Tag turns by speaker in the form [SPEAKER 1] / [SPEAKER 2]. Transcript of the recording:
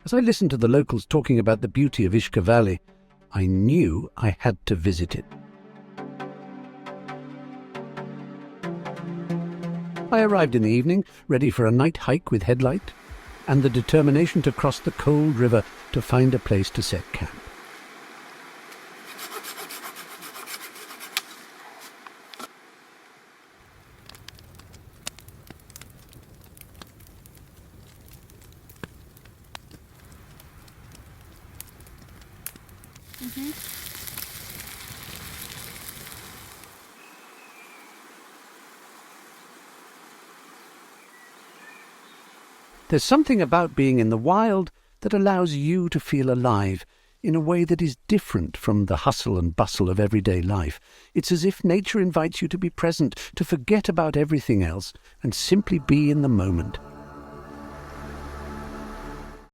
[SPEAKER 1] As I listened to the locals talking about the beauty of Iška Valley, I knew I had to visit it. I arrived in the evening, ready for a night hike with headlight, and the determination to cross the cold river to find a place to set camp. There's something about being in the wild that allows you to feel alive in a way that is different from the hustle and bustle of everyday life. It's as if nature invites you to be present, to forget about everything else, and simply be in the moment.